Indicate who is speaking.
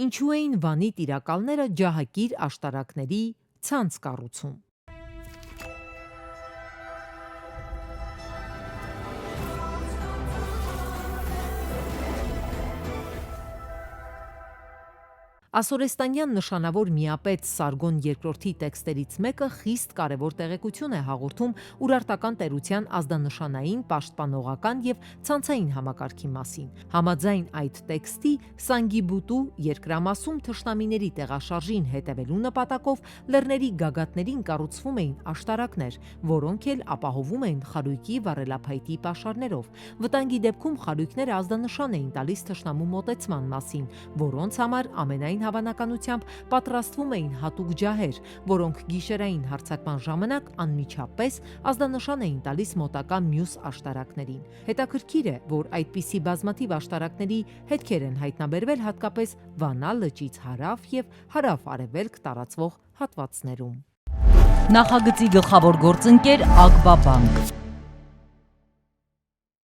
Speaker 1: Ինչու էին Վանի տիրակալները ջահակիր աշտարակների ցանց կառուցում։ Ասորեստանյան նշանավոր միապետ Սարգոն II տեքստերից մեկը խիստ կարևոր տեղեկություն է հաղորդում Ուրարտական տերության ազդանշանային, պաշտպանողական և ցանցային համակարգի մասին։ Համաձայն այդ տեքստի Սանգիբուտու երկրամասում թշնամիների տեղաշարժին հետևելու նպատակով լեռների գագաթներին կառուցվում էին աշտարակներ, որոնք էլ ապահովում էին խարույկի վառելափայտի պաշարներով։ Վտանգի դեպքում խարույկները ազդանշան էին տալիս թշնամու մոտեցման մասին, որոնց համար ամենայն հավանականությամբ պատրաստվում էին հատուկ ջահեր, որոնք գիշերային հարձակման ժամանակ անմիջապես ազդանշան էին տալիս մոտակա մյուս աշտարակներին։ Հետաքրքիր է, որ այդպիսի բազմաթիվ աշտարակների հետքեր են հայտնաբերվել հատկապես Վանա լճից հարավ և հարավ-արևելք տարածվող հատվածներում։
Speaker 2: Նախագծի գլխավոր գործընկեր Ագբաբանկ